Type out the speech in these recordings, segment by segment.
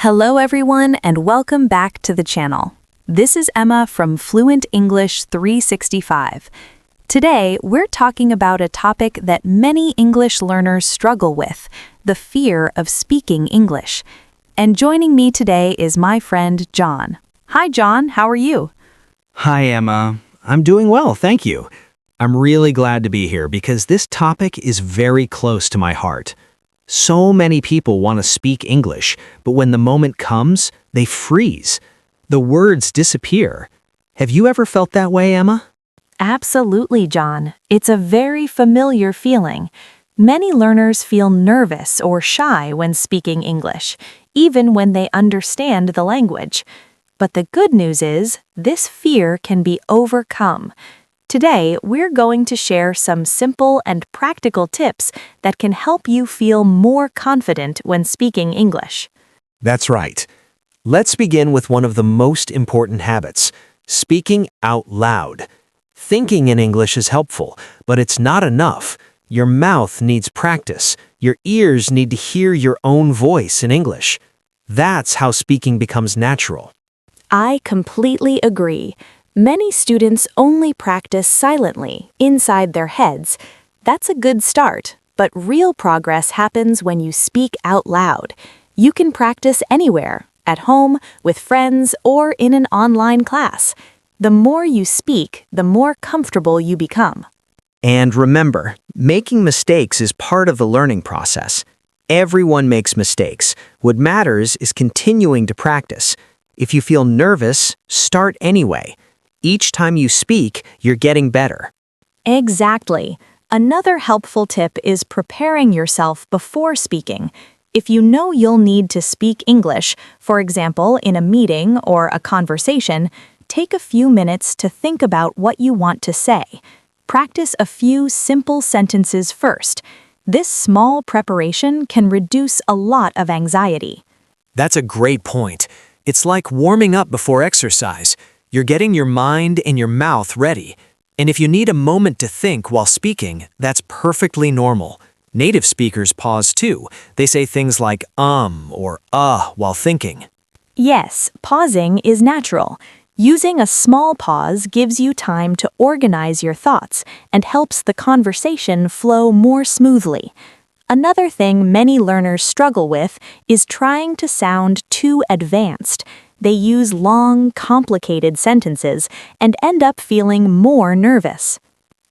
Hello everyone and welcome back to the channel. This is Emma from Fluent English 365. Today, we're talking about a topic that many English learners struggle with, the fear of speaking English. And joining me today is my friend John. Hi John, how are you? Hi, Emma. I'm doing well, thank you. I'm really glad to be here because this topic is very close to my heart. So many people want to speak English, but when the moment comes, they freeze. The words disappear. Have you ever felt that way, Emma? Absolutely, John. It's a very familiar feeling. Many learners feel nervous or shy when speaking English, even when they understand the language. But the good news is, this fear can be overcome. Today, we're going to share some simple and practical tips that can help you feel more confident when speaking English. That's right. Let's begin with one of the most important habits, speaking out loud. Thinking in English is helpful, but it's not enough. Your mouth needs practice. Your ears need to hear your own voice in English. That's how speaking becomes natural. I completely agree. Many students only practice silently, inside their heads. That's a good start, but real progress happens when you speak out loud. You can practice anywhere, at home, with friends, or in an online class. The more you speak, the more comfortable you become. And remember, making mistakes is part of the learning process. Everyone makes mistakes. What matters is continuing to practice. If you feel nervous, start anyway. Each time you speak, you're getting better. Exactly. Another helpful tip is preparing yourself before speaking. If you know you'll need to speak English, for example, in a meeting or a conversation, take a few minutes to think about what you want to say. Practice a few simple sentences first. This small preparation can reduce a lot of anxiety. That's a great point. It's like warming up before exercise. You're getting your mind and your mouth ready. And if you need a moment to think while speaking, that's perfectly normal. Native speakers pause too. They say things like or while thinking. Yes, pausing is natural. Using a small pause gives you time to organize your thoughts and helps the conversation flow more smoothly. Another thing many learners struggle with is trying to sound too advanced. They use long, complicated sentences and end up feeling more nervous.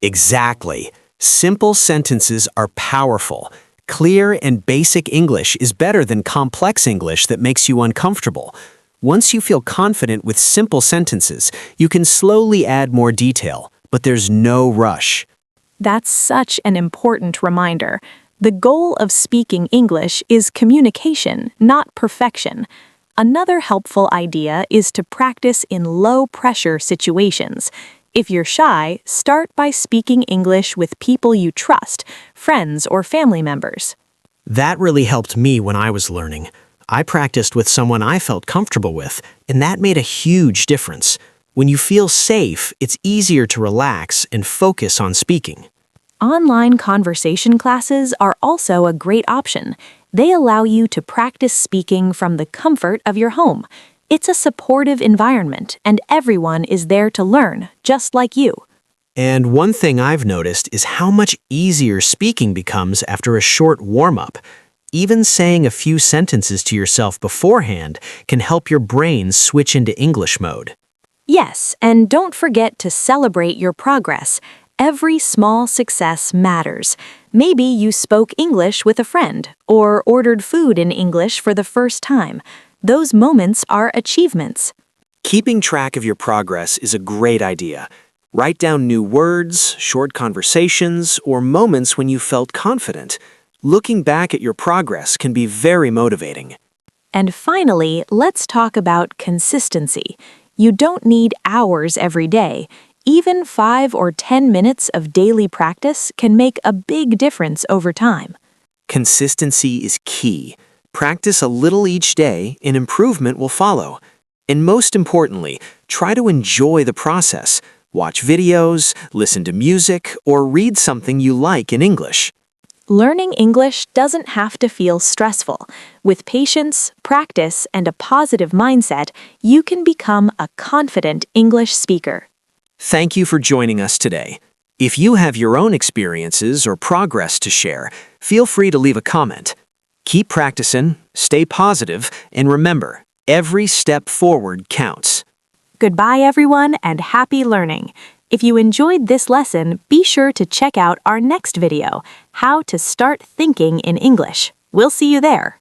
Exactly. Simple sentences are powerful. Clear and basic English is better than complex English that makes you uncomfortable. Once you feel confident with simple sentences, you can slowly add more detail, but there's no rush. That's such an important reminder. The goal of speaking English is communication, not perfection. Another helpful idea is to practice in low-pressure situations. If you're shy, start by speaking English with people you trust, friends or family members. That really helped me when I was learning. I practiced with someone I felt comfortable with, and that made a huge difference. When you feel safe, it's easier to relax and focus on speaking. Online conversation classes are also a great option. They allow you to practice speaking from the comfort of your home. It's a supportive environment, and everyone is there to learn, just like you. And one thing I've noticed is how much easier speaking becomes after a short warm-up. Even saying a few sentences to yourself beforehand can help your brain switch into English mode. Yes, and don't forget to celebrate your progress. Every small success matters. Maybe you spoke English with a friend or ordered food in English for the first time. Those moments are achievements. Keeping track of your progress is a great idea. Write down new words, short conversations, or moments when you felt confident. Looking back at your progress can be very motivating. And finally, let's talk about consistency. You don't need hours every day. Even 5 or 10 minutes of daily practice can make a big difference over time. Consistency is key. Practice a little each day and improvement will follow. And most importantly, try to enjoy the process. Watch videos, listen to music, or read something you like in English. Learning English doesn't have to feel stressful. With patience, practice, and a positive mindset, you can become a confident English speaker. Thank you for joining us today. If you have your own experiences or progress to share, feel free to leave a comment. Keep practicing, stay positive, and remember, every step forward counts. Goodbye, everyone, and happy learning. If you enjoyed this lesson, be sure to check out our next video, How to Start Thinking in English. We'll see you there.